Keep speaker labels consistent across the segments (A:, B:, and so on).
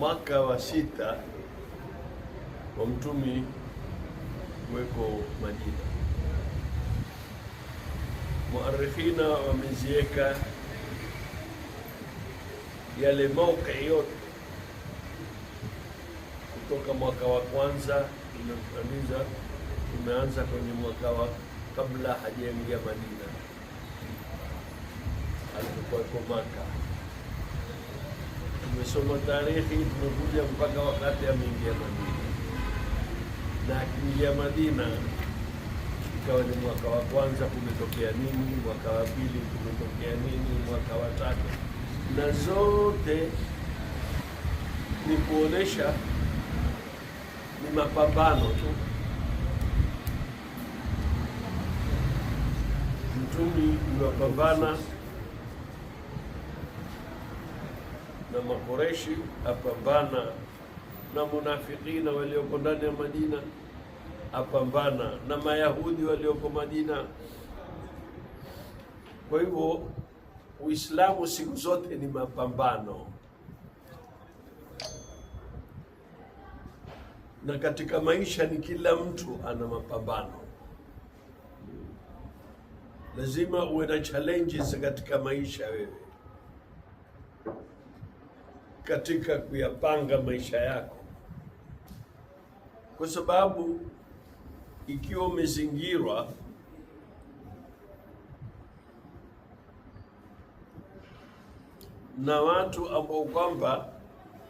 A: mwaka wa 6 wa mtumi kuweko Madina. Muarikhina wameziweka yale mauqi yote kutoka mwaka wa kwanza tumeanza kwenye mwaka wa kabla hajaingia Madina, alipokuwa Maka. Tumesoma tarehe, tumekuja mpaka wakati ameingia Madina, na akiingia Madina ikawa ni mwaka wa kwanza kumetokea nini, mwaka wa pili kumetokea nini, mwaka wa tatu, na zote ni kuonesha ni mapambano tu. Mtumi unapambana na Makoreshi, apambana na munafikina walioko ndani ya Madina, apambana na Mayahudi walioko Madina. Kwa hivyo Uislamu siku zote ni mapambano, na katika maisha ni kila mtu ana mapambano. Lazima uwe na challenges katika maisha wewe, katika kuyapanga maisha yako, kwa sababu ikiwa umezingirwa na watu ambao kwamba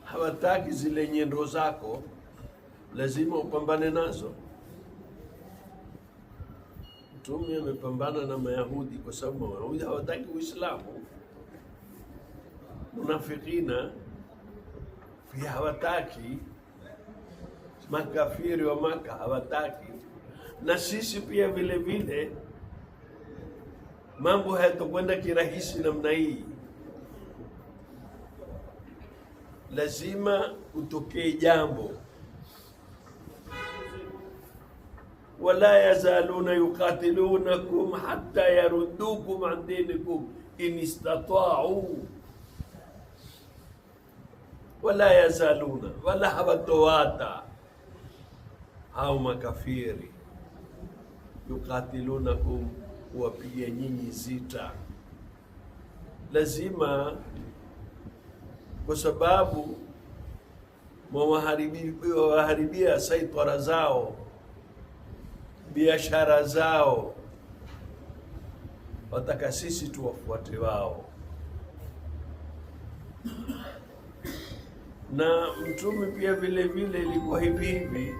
A: hawataki zile nyendo zako, lazima upambane nazo. Mtume amepambana na Mayahudi kwa sababu Mayahudi hawataki Uislamu. Munafikina pia hawataki, makafiri wa Maka hawataki, na sisi pia vile vile. Mambo hayatakwenda kirahisi namna hii. Lazima utokee jambo. Wala yazaluna yuqatilunakum hatta yaruddukum an dinikum in istata'u. Wala yazaluna, wala hawatowata hao makafiri, yuqatilunakum, kuwapiga nyinyi zita. Lazima, kwa sababu mwawaharibia saitara zao, biashara zao, wataka sisi tuwafuate wao. Na mtume pia vile vile ilikuwa hivi hivi.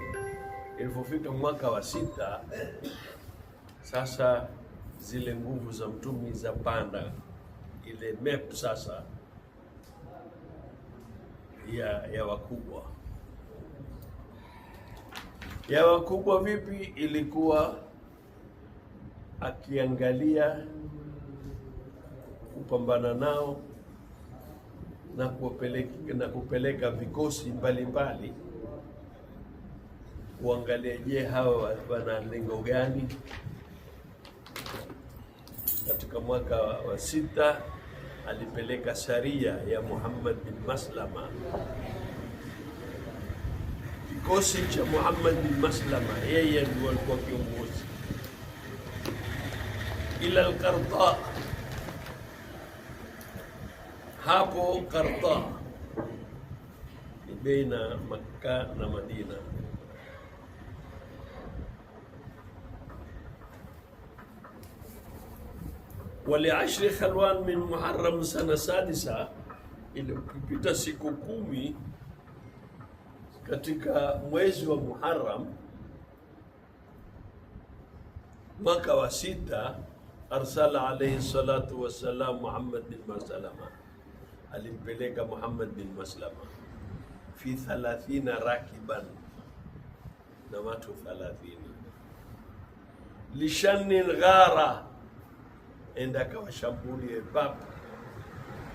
A: Ilipofika mwaka wa 6, sasa zile nguvu za mtume za panda, ile map sasa ya wakubwa. Ya wakubwa vipi? Ilikuwa akiangalia kupambana nao na kupeleka vikosi mbalimbali kuangalia, je, hawa wana lengo gani? Katika mwaka wa 6 alipeleka saria ya Muhammad bin Maslama. Kikosi cha Muhammad bin Maslama, yeye ndiye alikuwa kiongozi, ila al-Qarta. Hapo Qarta ni baina Makka na Madina. Wali10 khalwan min Muharram sana sadisa, ilipita siku 10 katika mwezi wa Muharram mwaka wa 6, arsala alayhi salatu wassalam Muhammad bin Maslama, alimpeleka Muhammad bin Maslama fi 30 rakiban, na watu 30, lishanni ghara, enda kawashambulie Baba.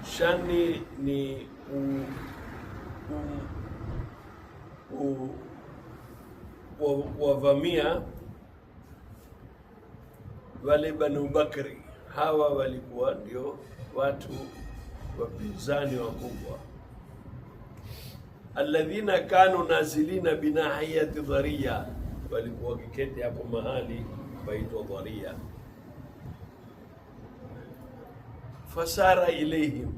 A: Shani ni wavamia wale Banu Bakri. Hawa walikuwa ndio watu wapinzani wakubwa. alladhina kanu nazilina binahiyati Dharia, walikuwa wakiketi hapo mahali paitwa Dharia. Fasara ilaihim,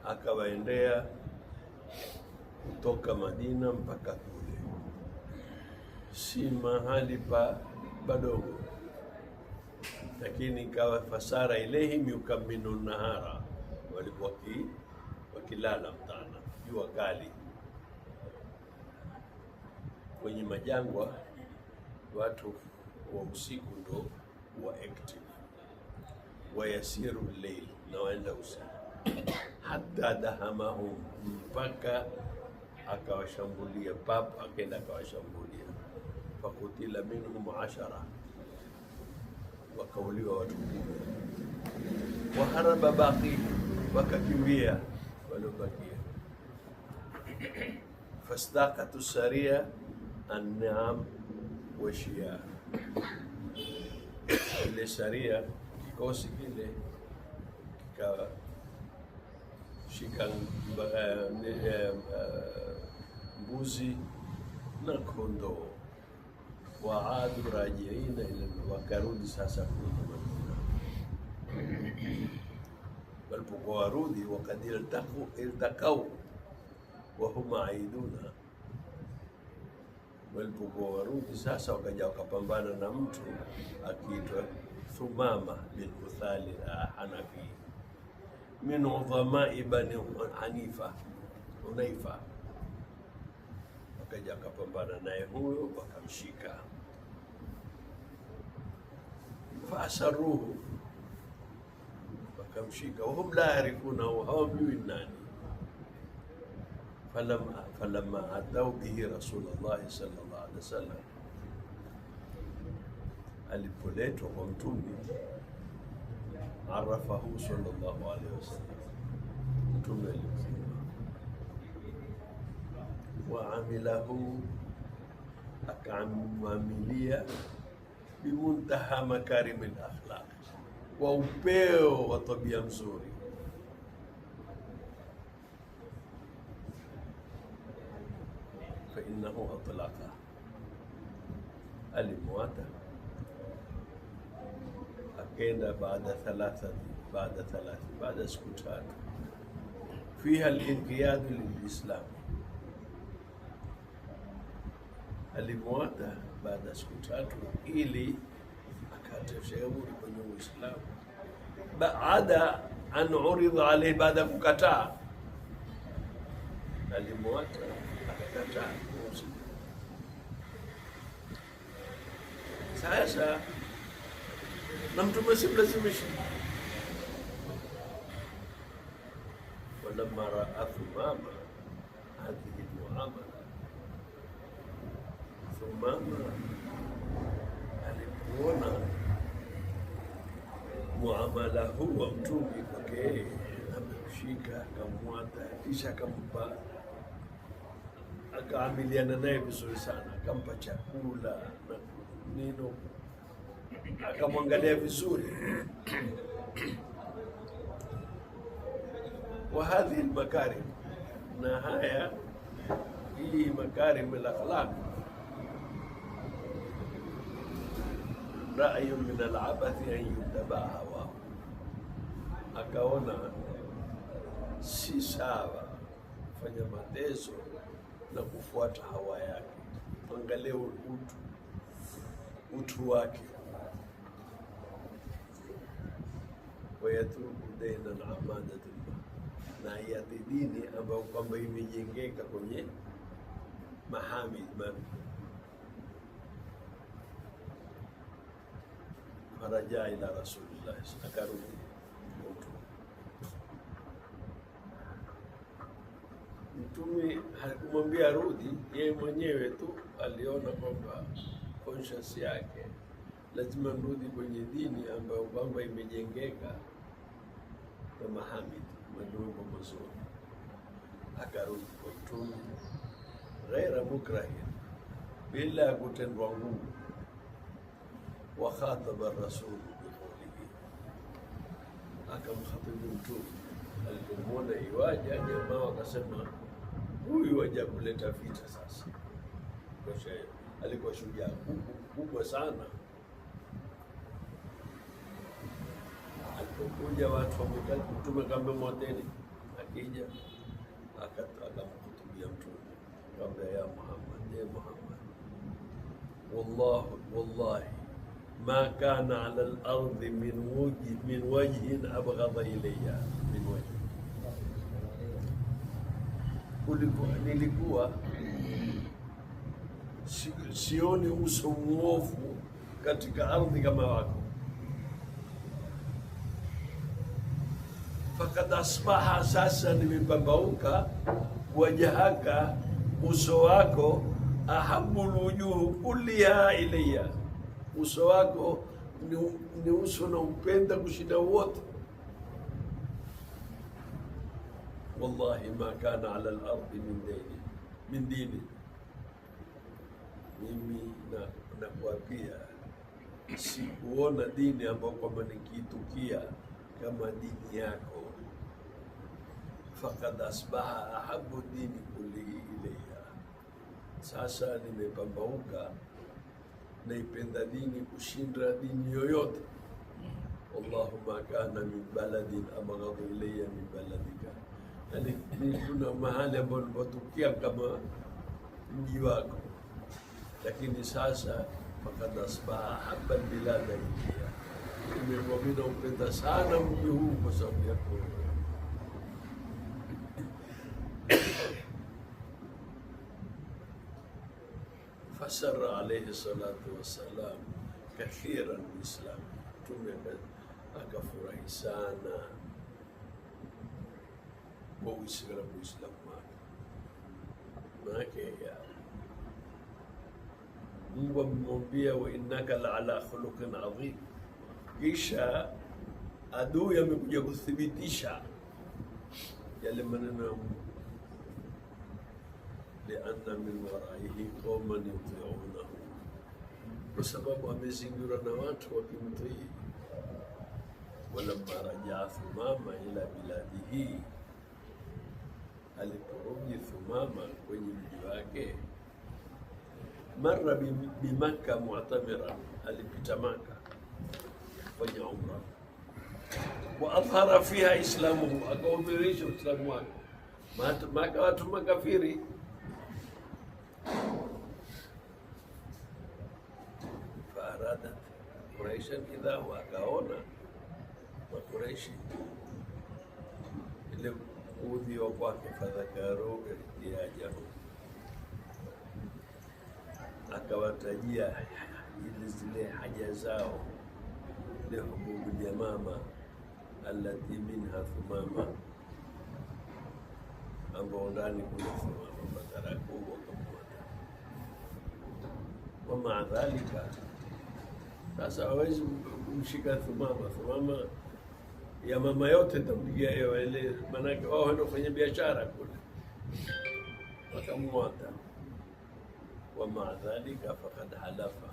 A: akawaendea kutoka Madina mpaka kule, si mahali padogo, lakini kawa fasara ilaihim yukaminu nahara, walikuwa wakilala mtana, jua kali. Kwenye majangwa watu wa usiku ndo wa active, wayasiru layl, na waenda usiku. Hata dahamahum, mpaka akawashambulia, akaenda akawashambulia. Fakutila minhum 10, wakauliwa watu 10. Waharaba baqi, wakakimbia waliobakia. Fastaqatu saria an-ni'am wa shia, ile saria, kikosi kile kikashika mbuzi na kondoo. Waadu rajiina ila, wakarudi sasa kurudi Madina. Walipokuwa warudi, wakad iltaqau wa hum aiduna, walipokuwa warudi sasa wakaja wakapambana na mtu akiitwa Thumama bin Uthali Hanafi min udhamai bani Hunaifa. Wakaja wakapambana naye huyo, wakamshika. Faasaruhu, wakamshika. Wahum la yarifuna, hawamjui nani. Falamma atau bihi Rasulullah sallallahu alaihi wasallam, alipoletwa kwa Mtume, arafahu sallallahu alaihi wasallam, Mtume alimjua. Wa amilahu, akamwamilia bimuntaha makarim al-akhlaq, kwa upeo wa tabia mzuri. Fa innahu atlaqa, alimwata, akenda baada siku 3, fiha al-inqiyad lil-islam, alimwata baada siku 3 ili akate shauri kwenye Uislamu. Baada an urida alayhi, baada kukataa, alimwata akakataa. Sasa na Mtume simlazimisha. Walamma raa Thumama hadhihi muamala, Thumama alikuona muamala huu wa Mtume kwake, amemshika, akamwata, kisha akampa, akaamiliana naye vizuri sana, akampa chakula na nino, akamwangalia vizuri. Wa hadhihi al-makarim, na haya, hii makarim al-akhlaq, ra'yu min al-abathi an yuttaba'a hawa, akaona si sawa kufanya mateso na kufuata hawa yake. Angalia utu wake. Wayatruku dainan amadatul, na yati dini ambayo kwamba imejengeka kwenye mahamid. Faraja ila Rasulillah, akarudi Mtume. Hakumwambia arudi, yeye mwenyewe tu aliona kwamba conscious yake lazima mrudi kwenye dini ambayo kwamba imejengeka kwa mahamid, madongo mazuri. Akarudi kwa Mtume ghaira mukrahin, bila kutendwa nguvu. Wa khataba Rasul biqawlihi, akamkhatibu Mtume Alipomwona iwaja, jamaa wakasema huyu waja kuleta vita sasa. Alikuwa shujaa kubwa sana. Alipokuja watu wamekaa, Mtume kaambia mwateni, akija akamhutubia Mtume, kaambia ya Muhammad, wallahi ma kana ala al-ardi min wajhin abghadha ilayya min wajhi, nilikuwa sioni uso mwovu katika ardhi kama wako. Fakad asbaha, sasa nimepambauka, wajahaka, uso wako, ahabul wujuh kulliha ilayya, uso wako ni uso na upenda kushinda wote. Wallahi ma kana ala al-ardi min dini, mimi nakuapia sikuona dini ambayo kwamba nikiitukia kama dini yako. Fakad asbaha ahabu dini kullihi ilayya, sasa nimepambauka, naipenda dini kushinda dini yoyote. Allahumma kana min baladin abghadha ilayya min baladika, yani kuna mahali ambapo nilipotukia kama mji wako, lakini sasa fakad asbaha ahabba bilada ilayya, nimemwamina upenda sana mji huu kwa sababu yako. Fasara alayhi salatu wassalam kathiran Islam, Mtume akafurahi sana kwa Uislamu wake. Maanake ya Mungu amemwambia wa innaka la ala khuluqin adhim, kisha adui amekuja kuthibitisha yale maneno ya Mungu, lianna min waraihi qauman yuti'unahu, kwa sababu amezingirwa na watu wakimtii. Walamma rajaa Thumama ila biladihi, aliporudi Thumama kwenye mji wake, marra bimakka mu'tamira, alipita Maka kufanya umra, wa adhara fiha islamuhu, akaudhirisha Uislamu wake. Maka watu makafiri, faaradat Quraishan idha, wakaona Makureishi ile udhiwa kwake, fadhakaru ihtiyajahu, akawatajia zile haja zao, lihububu Yamama allati minha Thumama, ambao ndani kuna Thumama, fataraku wakamwona. Wa maa dhalika, sasa hawezi kumshika Thumama ya mama yote tampigia ile, manake wao ndio kwenye biashara kule, wakamwata. Wa maa dhalika fakad halafa,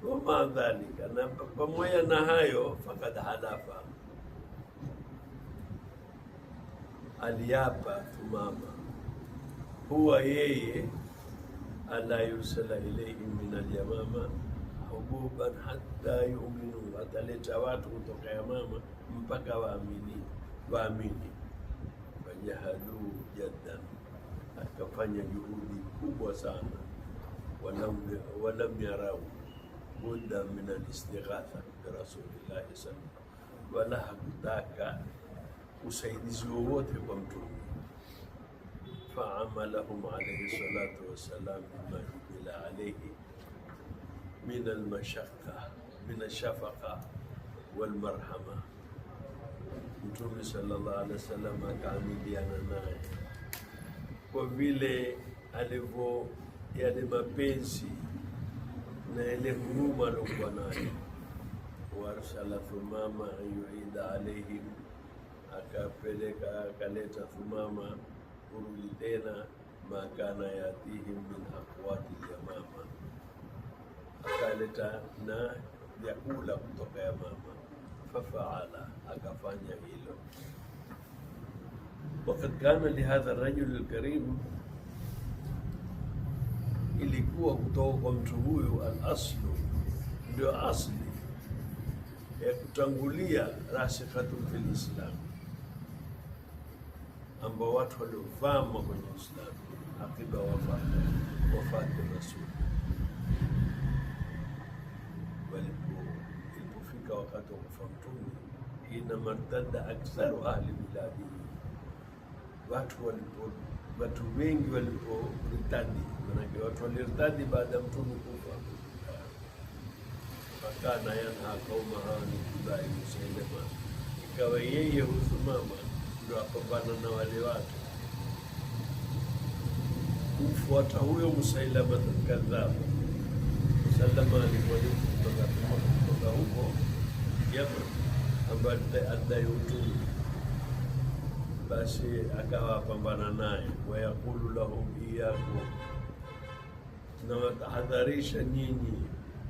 A: wa maa dhalika, na pamoja na hayo, fakad halafa, aliapa Thumama, huwa yeye ala yursala ilayhi min al-Yamama hububan hatta yu'minu, ataleta watu kutoka Yamama mpaka waamini. Fajahadu jaddan, akafanya juhudi kubwa sana. Walam yarau budda min al-istighatha bi rasulillahi sallallahu alaihi wasallam, wala hakutaka usaidizi wowote kwa Mtume. Faamalahum alayhi salatu wassalam bima jubila alayhi min almashaqqa min alshafaqa walmarhama, Mtume sallallahu alaihi wasallam akaamiliana naye kwa vile alivyo yale mapenzi na ile huruma alikuwa nayo. Warsala Thumama yuida alaihim, akaleta Thumama kurudi tena, makana yatihim min aqwati Yamama, akaleta na vyakula kutoka Yamama. Fafaala, akafanya hilo. Wakad kana lihadha rajul alkarim, ilikuwa kutoka kwa mtu huyu al-aslu, ndio asli ya kutangulia rasikhatun fil Islam, ambao watu waliovama kwenye Uislamu akiba wafati Rasul. Ilipofika wakati wa kufa Mtume, ina martadda aktharu ahli biladi, watu wengi waliporitadi, manake watu waliritadi baada ya Mtume kufa. Fakana yanha qaumaha an ittibai Musailama, ikawa yeye husimama ndio apambana na wale watu kufuata huyo Musailama kadhab. Musailama alikuwa kutoka huko Yaman, ambaye adai utume. Basi akawa apambana naye, wayaqulu lahum iyakum, na watahadharisha nyinyi,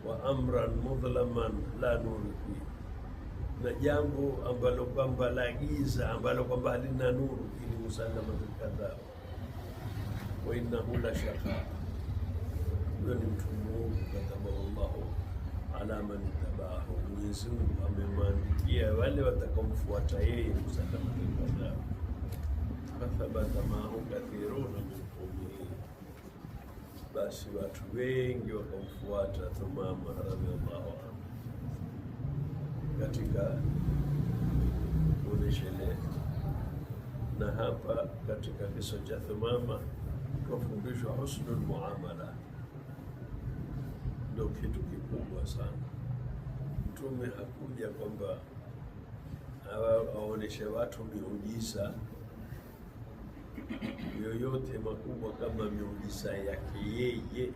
A: wa amran mudhlaman la nuru fi, na jambo ambalo kwamba la giza, ambalo kwamba halina nuru, ili Musailama kadhab. Wa innahu la shaqa, huyo ni mtu Mungu, katabahu Allahu ala man tabahu, Mwenyezi Mungu amemwandikia wale watakaomfuata yeye Musailama kadhab. Fathabata maahu kathiruna min qaumihi, basi watu wengi wakamfuata Thumama radhiallahu anhu katika kunishele. Na hapa katika kisa cha Thumama tunafundishwa husnul muamala, ndio kitu kikubwa sana. Mtume hakuja kwamba aoneshe watu miujiza yoyote makubwa kama miujiza yake yeye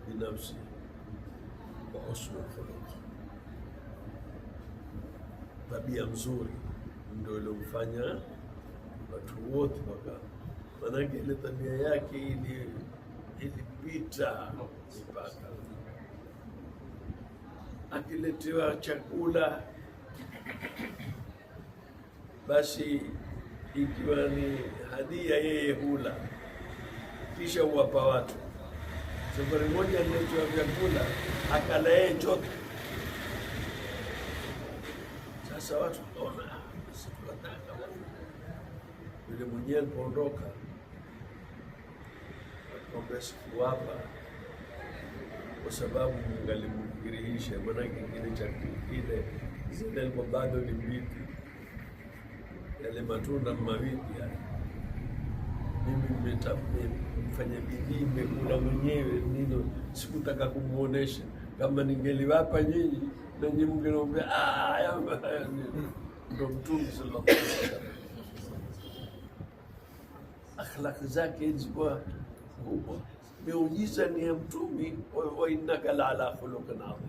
A: binafsi, kwa husnul khuluq, tabia mzuri ndio ilomfanya watu wote waka, manake ile tabia yake ilipita mipaka. Akiletewa chakula basi ikiwa ni hadia yeye hula, kisha huwapa watu. Safari moja aliletewa vyakula akala yeye chote. Sasa watu wakaona sisi tunataka. Yule mwenyewe alipoondoka akamwambia sikuwapa kwa sababu Mungu alimkirihisha, manake kile chakula kile zile alikuwa bado ni mbichi, yale matunda mawipi yale. Mimi nimefanya bidii, nimekula mwenyewe, nino sikutaka kumuonesha. Kama ningeliwapa nyinyi na nyinyi mngeniambia haya ndio Mtume sallallahu alaihi wasallam. Akhlaq zake zilikuwa kubwa. Miujiza ni ya Mtume, wa innaka la ala khuluqin adhim.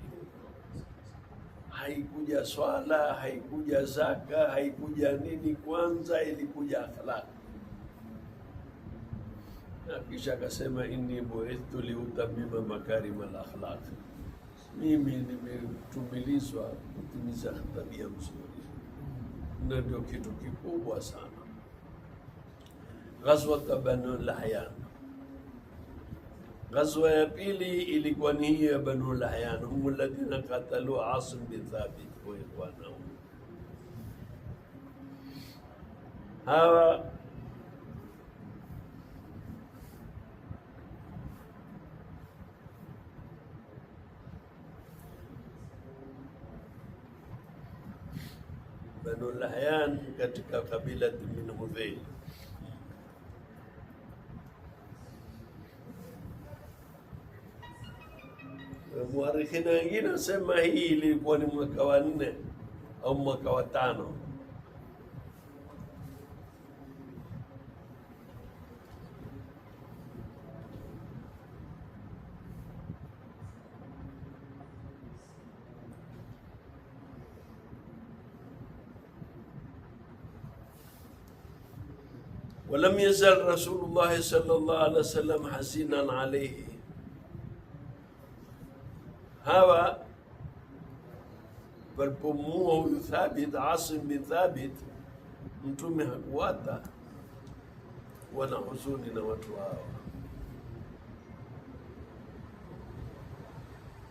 A: Haikuja swala, haikuja zaka, haikuja nini, kwanza ilikuja akhlaq. Na kisha akasema inni bu'ithtu liutamima makarim al-akhlaq, mimi nimetumilizwa kutimiza tabia nzuri. Na ndio kitu kikubwa sana. Ghazwa Banu Lahyan, ghazwa ya pili ilikuwa ni hiyo ya Banu Lahyan, hum alladhina qatalu Asim bin Thabit wa ikhwanahu. Hawa Banu Lahyan katika kabila min Hudhayl. Muarikhina wengine wasema hii ilikuwa ni mwaka wa 4 au mwaka wa 5. ولم يزل رسول الله صلى الله عليه وسلم حزينا عليه. Hawa walipomua huyu Thabit, Asim bin Thabit, Mtume hakuwata wana huzuni na watu hao,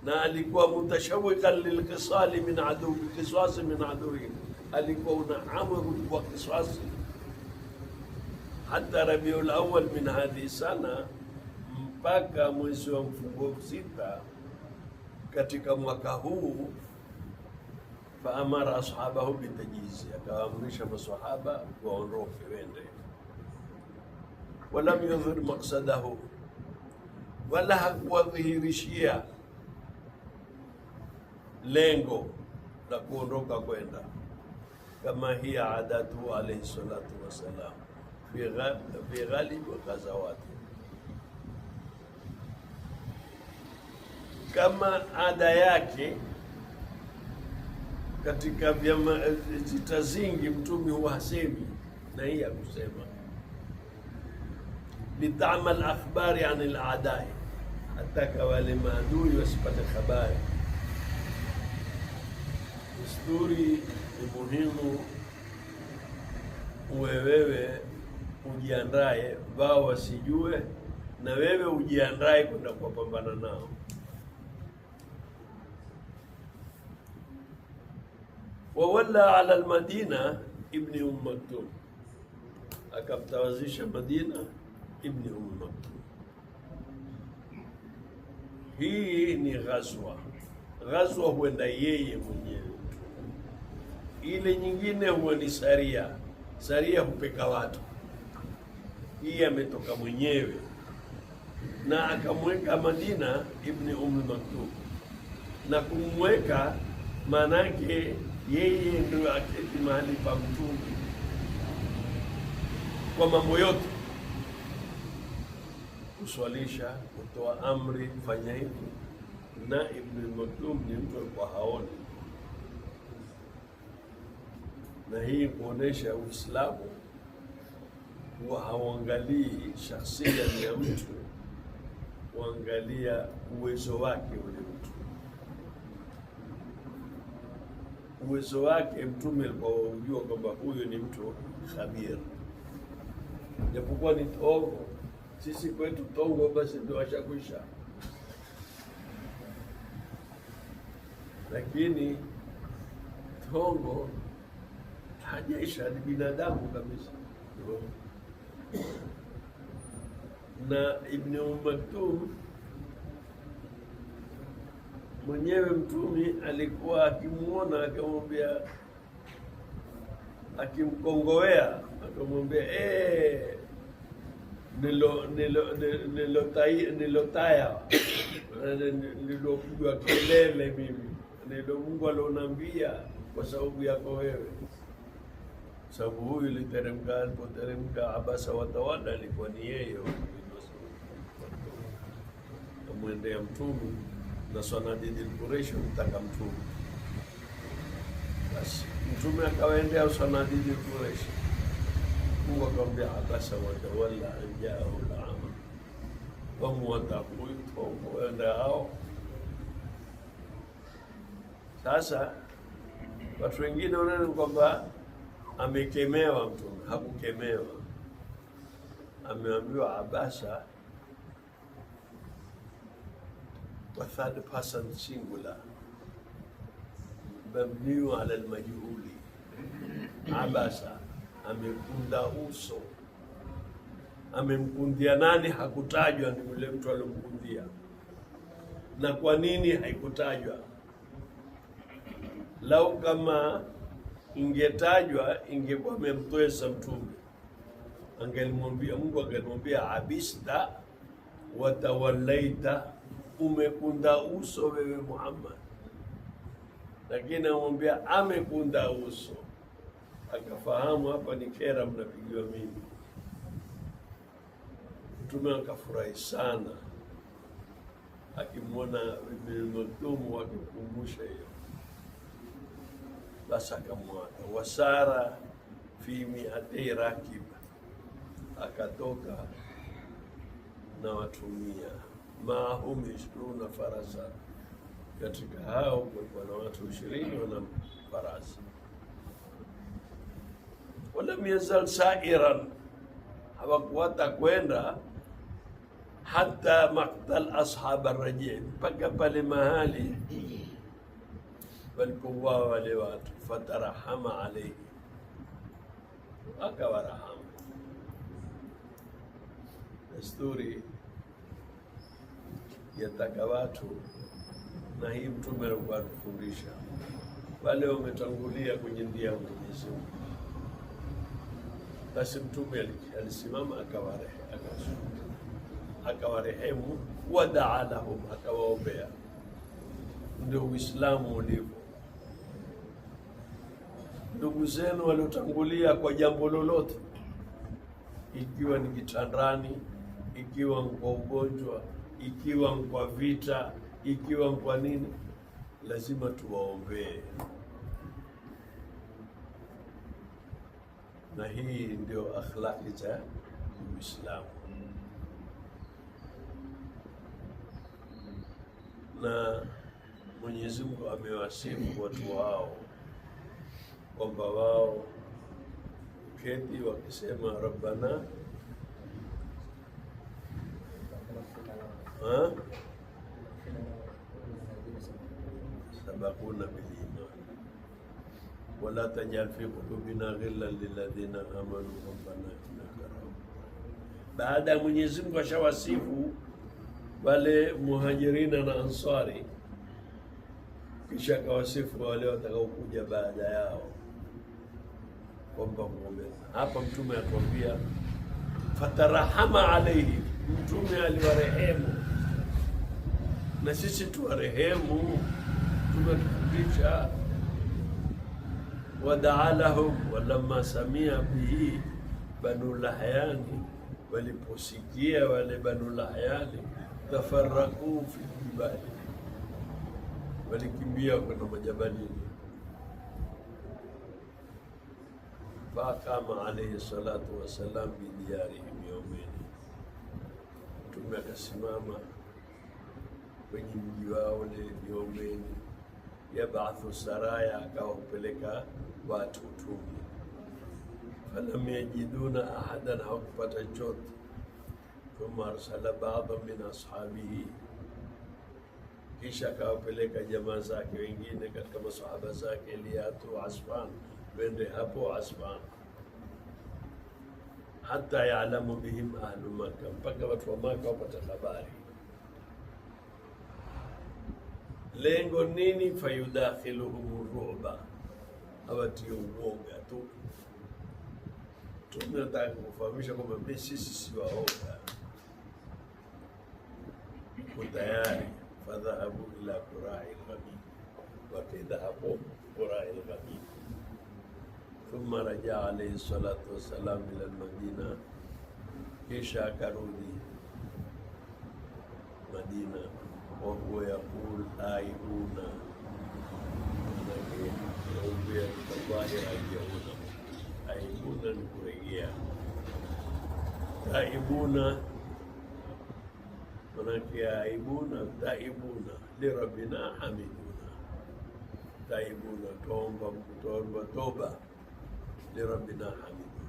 A: na alikuwa mutashawikan lilqisali min adu qisasi min adui, alikuwa una amru kwa qisasi. Hata Rabiul Awwal min hadhi sana, mpaka mwezi wa mfungo 6 katika mwaka huu, faamara ashabahu bitajizi, akaamrisha maswahaba waondoke wende. Walam yudhhir maqsadahu, wala hakuwadhihirishia lengo la kuondoka kwenda, kama hiya adatu alayhi salatu wassalam fi ghalib wa ghazawati, kama ada yake katika vita zingi. Mtume huwa hasemi, na hii ya kusema litamal akhbari anil aadai, ataka wale maadui wasipate habari. Desturi ni muhimu, wewe ujiandae, wao wasijue, na wewe ujiandae kwenda kupambana nao. Wawalla ala al-Madina ibn Maktum, akamtawazisha Madina ibn Maktum. Hii ni ghazwa. Ghazwa huenda yeye mwenyewe, ile nyingine huwa ni saria. Saria hupeka watu, hii ametoka mwenyewe, na akamweka Madina ibn Maktum. Na kumweka maanake yeye ndio aketi mahali pa Mtume kwa mambo yote, kuswalisha, kutoa amri, kufanya hivi. Na Ibn Maktum ni mtu alikuwa haoni, na hii kuonesha Uislamu huwa hauangalii shakhsia ya mtu, huangalia uwezo wake ule mtu. Uwezo wake Mtume alikuwa unajua kwamba huyu ni mtu khabir, japokuwa ni tongo. Sisi kwetu tongo basi ndio ashakwisha, lakini tongo hajaisha, ni binadamu kabisa. Na Ibn Maktum mwenyewe Mtume alikuwa akimuona, akamwambia, akimkongowea, akamwambia nilotaya nilopigwa kelele mimi, nilo Mungu alionambia kwa sababu yako wewe. Sababu huyu iliteremka, alipoteremka Abasa watawala, alikuwa ni yeye. Amwendea Mtume na Sanadidil Quraish mtaka Mtume. Basi Mtume akawaendea Sanadidil Quraish, Mungu akamwambia Abasa watawala anjao al-ama, wamuwatakuenda hao. Sasa watu wengine wanaona kwamba amekemewa Mtume. Hakukemewa, ameambiwa Abasa wa third person singular mabniu ala almajhuli. Abasa amekunda uso. Amemkundia nani? Hakutajwa ni yule mtu aliyomkundia. Na kwa nini haikutajwa? Lau kama ingetajwa, ingekuwa amemtoesa Mtume, angelimwambia Mungu, angelimwambia abista watawallaita, umekunda uso wewe Muhammad. Lakini amwambia amekunda uso, akafahamu hapa ni kera mnapigiwa mimi. Mtume akafurahi sana akimwona Ibn Maktum, akikumbusha hiyo. Basi akamwaga. Wasara fi mi'atay rakib, akatoka na watu 100, maahum 20 farasa, katika hao kulikuwa na watu 20 wana farasi. Walam yazal sairan, hawakuwata kwenda hata maktal ashab ar-rajia, mpaka pale mahali walipouawa wale watu. Fatarahama alayhi, akawarahamu. Desturi yataka watu, na hii Mtume alikuwa atufundisha, wale wametangulia kwenye njia ya Mwenyezi Mungu, basi Mtume alisimama akawarehemu, wadaa lahum, akawaombea. Ndio Uislamu ulivyo. Ndugu zenu waliotangulia kwa jambo lolote, ikiwa ni kitandani, ikiwa ni kwa ugonjwa, ikiwa ni kwa vita, ikiwa ni kwa nini, lazima tuwaombee. Na hii ndio akhlaqi za Uislamu. Na Mwenyezi Mungu amewasifu watu wao kwamba wao keti wakisema rabbana sabaquna bil iman wala tajal fi qulubina ghillan lilladhina amanu rabbana innaka rahim. Baada ya Mwenyezi Mungu ashawasifu wale muhajirina na ansari, kisha kawasifu wale watakaokuja baada yao kwamba muombe. Hapa Mtume atuambia fatarahama alayhi, Mtume aliwarehemu, na sisi tuwarehemu. Tumetufundisha wadaa lahum, walamma samia bihi banu lahyani, waliposikia wale banu lahyani, tafarraku fi jibali, walikimbia kwenda majabalini. Fakama alayhi salatu wassalam bidiyarihim yawmaini, Mtume akasimama kwenye mji wao le yawmaini, yabathu saraya, akawapeleka watu utumi. Falam yajiduna ahadan, hawakupata chote. Thumma arsala ba'dha min ashabihi, kisha akawapeleka jamaa zake wengine katika masahaba zake, liyatu Asfan, wende hapo Asfan, hata yaalamu bihim ahlu Makkah, mpaka watu wa Makkah wapata habari. Lengo nini? Fayudakhiluhum ru'ba, hawatie uoga tu. Tunataka kufahamisha kwamba sisi si waoga, tuko tayari. Fadhahabu ila Qurai al-Ghamim, wakaenda hapo Qurai al-Ghamim. Thumma rajaa alayhi salatu wassalam ila al-Madina, kisha akarudi Madina. Wa huwa yaqul aibuna, manake yaubia kutabahi rajiuna. Aibuna ni kurejea, taibuna manake aibuna, taibuna lirabbina hamiduna. Taibuna, tuomba toba, lirabbina hamiduna.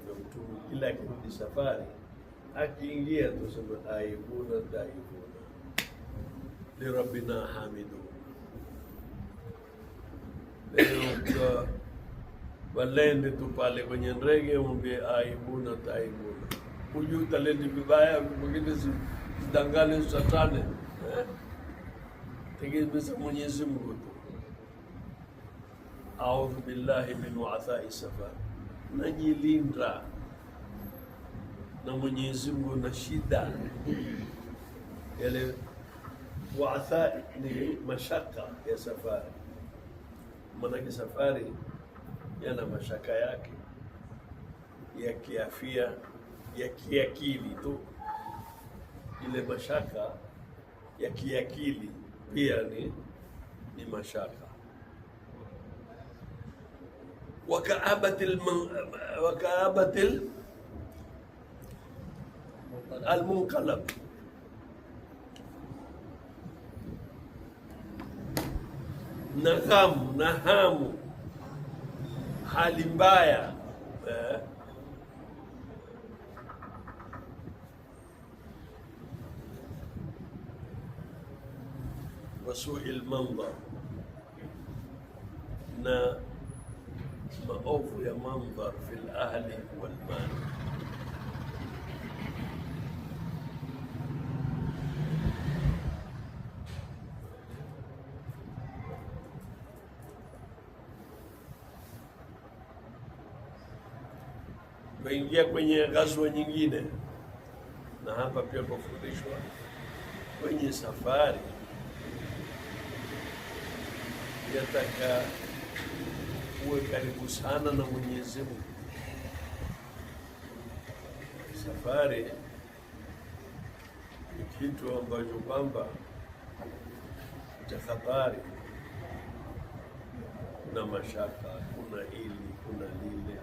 A: Ndio Mtume kila akirudi safari, akiingia tusema aibuna, taibuna lirabbina hamiduna. Leo walende tu pale kwenye ndege, mwambie aibuna, taibuna. Hujui talenti vibaya, mwingine zidangane, satane, tegemeza Mwenyezi Mungu tu. A'udhu billahi min wa'thai safar, najilinda na Mwenyezi Mungu na shida. Yale wa'tha ni mashaka ya safari, maana safari yana mashaka yake ya kiafia, ya kiakili tu. Ile mashaka ya kiakili pia ni mashaka. Wakaabatil almunqalab, na ghamu na hamu, hali mbaya wa su'il mandhar, na maovu ya mandhar fil ahli wal mali. Tuingia kwenye ghazwa nyingine, na hapa pia kufundishwa kwenye safari yataka uwe karibu sana na Mwenyezi Mungu. Safari ni kitu ambacho kwamba cha hatari, kuna mashaka, kuna hili, kuna lile.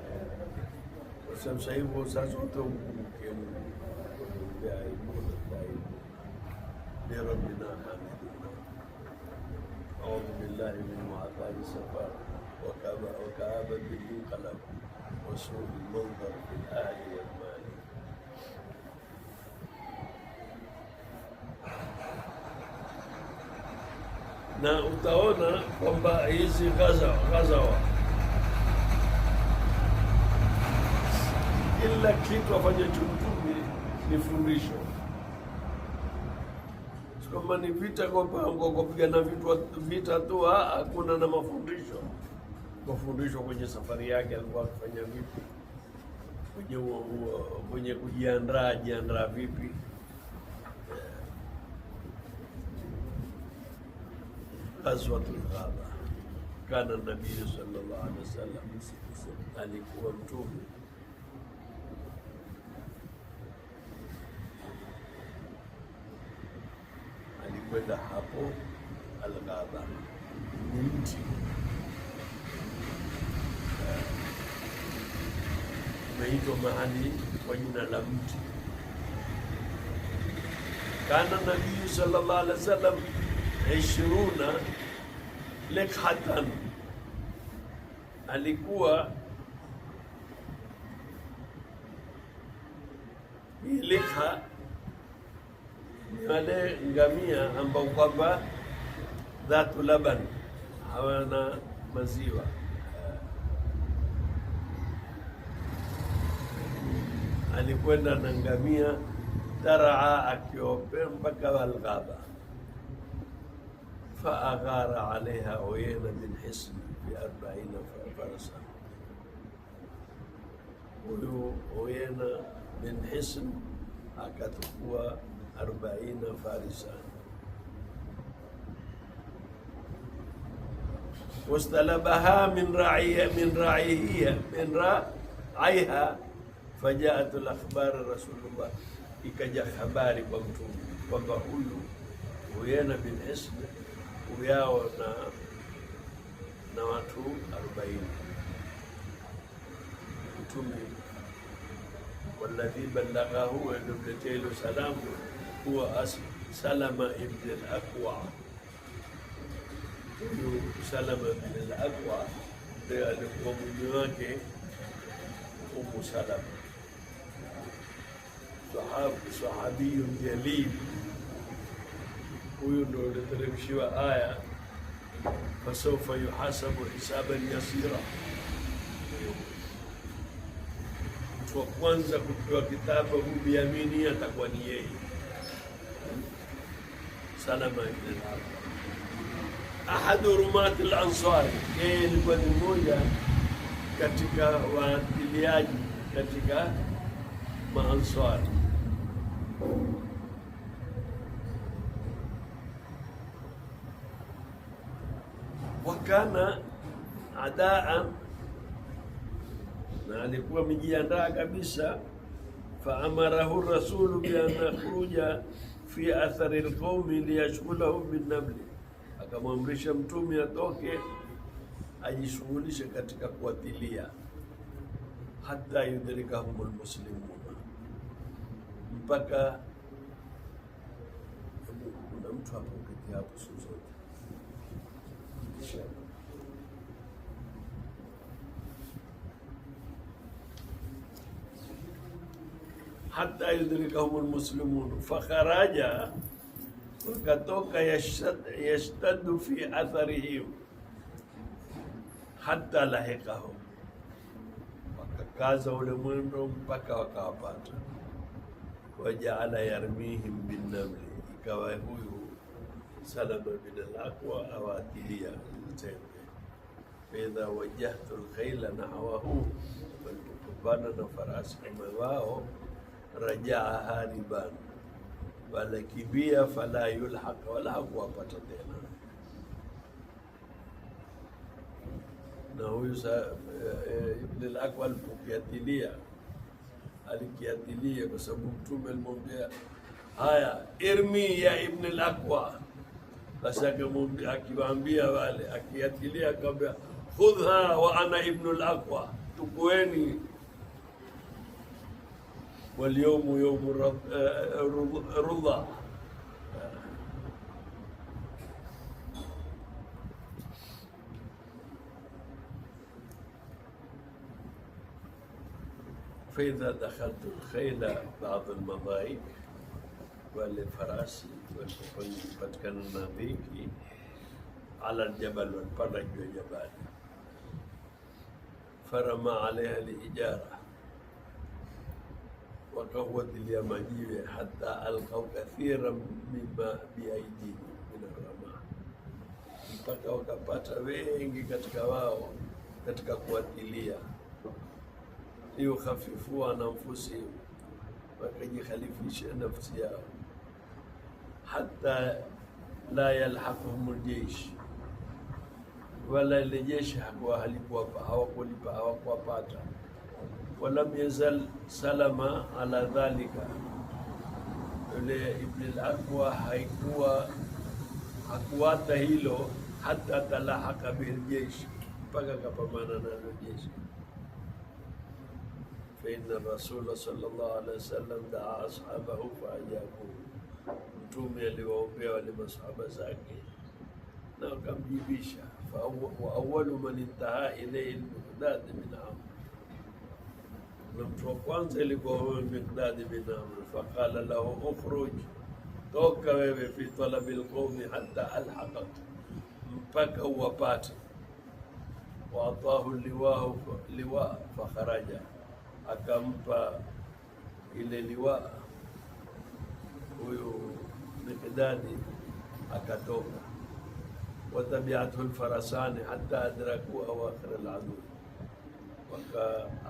A: Sasa hivyo sasa utamkumbuke Mungu لربنا حامدون. أعوذ بالله من عذاب السفر وكآبة المنقلب وسوء المنظر في الأهل والمال. Na utaona kwamba hizi ghazawa kila kitu afanye Mtume ni fundisho, kama ni vita kwamba kupigana vita tu, hakuna na mafundisho. Mafundisho kwenye safari yake alikuwa akifanya vipi, kwenye kujiandaa vipi. Ghazwatul Ghaba, kana Nabii sallallahu alaihi wasallam, alikuwa Mtume alikwenda hapo Al-Ghaba, ni mti umeitwa mahali kwa jina la mti. Kana Nabii sallallahu alaihi wasallam 20 lekhatan, alikuwa lekha ni wale ngamia ambao kwamba dhatu laban, hawana maziwa. Alikwenda na ngamia taraa akiopea mpaka Al-Ghaba. Faaghara alaiha Uyayna bin Hisn bi 40 farasa. Huyu Uyayna bin Hisn akachukua 40 farisa. Wastalabaha min ra'iha fajaat al-akhbar Rasulullah, ikaja habari kwa Mtume kwamba huyu Uyayna bin Hisn uyao na watu 40. Mtume walladhi ballaghahu, alimletea hilo salamu huwa Salama ibn al-Aqwa. Huyu Salama ibn al-Aqwa ndiye alikuwa mume wake Ummu Salama, sahabiyun jalil. Huyu ndio aliteremshiwa aya fasawfa yuhasabu hisaban yasira. Mtu wa kwanza kupewa kitabu biyamini atakuwa ni yeye, Salama ibn al-Aqwa, ahadu rumat al-Ansar. Yeye alikuwa ni mmoja katika waandiliaji katika Maansari. Wakana adaa, na alikuwa amejiandaa kabisa. Faamarahu rasulu bi an yakhruja fi athari alqawmi liyashghulahu bin nabli, akamwamrisha Mtume atoke ajishughulishe katika kuwatilia, hata yudrikahum almuslimuna, mpaka kuna mtu hapo kiti hapo zote hata yudrikahum almuslimun. Fakharaja wakatoka yashtaddu fi atharihim hatta lahiqahum, wakakaza ule mwendo mpaka wakawapata. Wajaala yarmihim binnamli, ikawa huyu Salama bin al-Aqwa awatilia tembe. Faidha wajahtu lkhaila nahwahu, walipopambana na farasi kama wao, rajaa hariban, walakimbia, fala yulhaq, wala hakuwapata tena. Na huyu Ibn al-Aqwa alikiatilia kwa sababu Mtume alimwambia haya, irmi ya Ibn al-Aqwa. Basi akiwaambia wale, akiatilia akamwambia khudha wa ana Ibn al-Aqwa, tukueni. Walyomu yomu rudha, faidha dakhaltu lkhaila baadhi lmadhaik, wale farasi walipopatikana na dhiki, ala ljabal, walipanda juu ya jabali, farama alaiha lhijara, wakahuatilia majiwe, hata alqau kathira mima biaidihim min arrama, mpaka wakapata wengi katika wao katika kuatilia. Liyukhafifua an anfusihim, wakajikhalifisha nafsi yao. Hata la yalhaquhum ljeish, wala ile jeshi hawakuwapata. Walam yazal Salama ala dhalika, yule Ibn al-Aqwa hakuwata hilo, hata talahaka biljeshi, mpaka kapambana nalo jeshi. Fainna Rasula sallallahu alaihi wasallam daa ashabahu faajabuhu, Mtume aliwaombea wale masahaba zake na wakamjibisha. Wa awwalu man intaha ilayhi al-Miqdad bin Amr, na mtu wa kwanza ilikuwa huyo Miqdad bin Amr. Faqala lahu ukhruj, toka wewe, fi talabi al-qawmi hatta alhaqak, mpaka uwapate. Wa atahu liwa fakharaja, akampa ile liwa huyu Miqdadi, akatoka. Watabiathu lfarasani hata adraku awakhir aladu,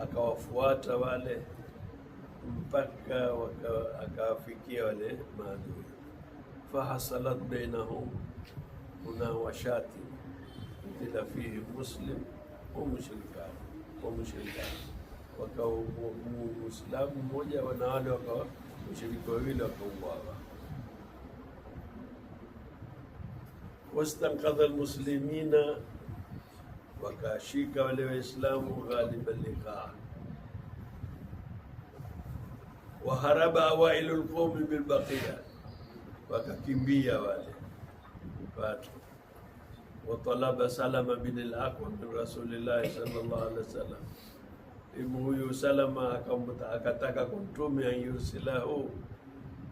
A: akawafuata wale mpaka akawafikia wale maadui. Fahasalat bainahum munawashati utila fihi muslim wa mushrikani, wakawa Muislamu mmoja na wale wakawa mushriki wawili, wakauawa. Wastankadha almuslimina, wakashika wale Waislamu ghaliba liqaa. Waharaba awailu lqawmi bilbaqiya, wakakimbia wale watu. Watalaba Salama bin al-Aqwa min Rasulillahi sallallahu alaihi wasallam, huyu Salama akataka kumtume an yursilahu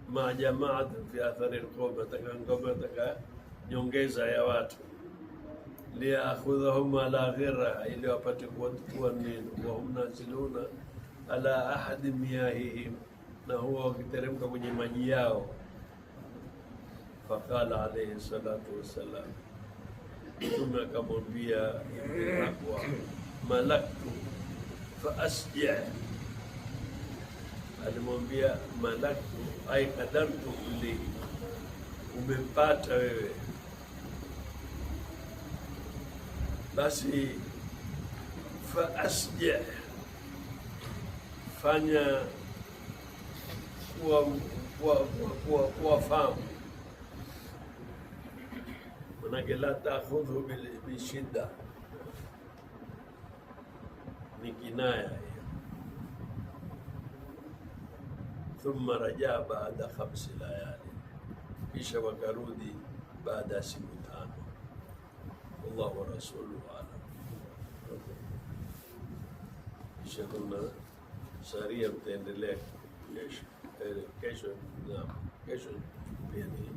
A: ma jamaatin fi athari lqawmi, ataka nyongeza ya watu, liakhudhahum ala ghirra, ili wapate kuwachukua nini. Wahum naziluna ala ahadi miyahihim, na huwa wakiteremka kwenye maji yao. Faqala alayhi salatu wassalam, Mtume akamwambia Ibn Aqwa, malaktu fa asji', alimwambia malaktu ay qadartu li, umepata wewe, basi fa asji', fanya kuwa fahamu. Manake la ta'khudhu bishidda, ni kinaya hiyo. Thumma rajaa baada 5 layali, kisha wakarudi baada ya siku 5. Wallahu wa rasuluhu a'lam. Kisha kuna saria mtaendelea kesho. Kesho pia ni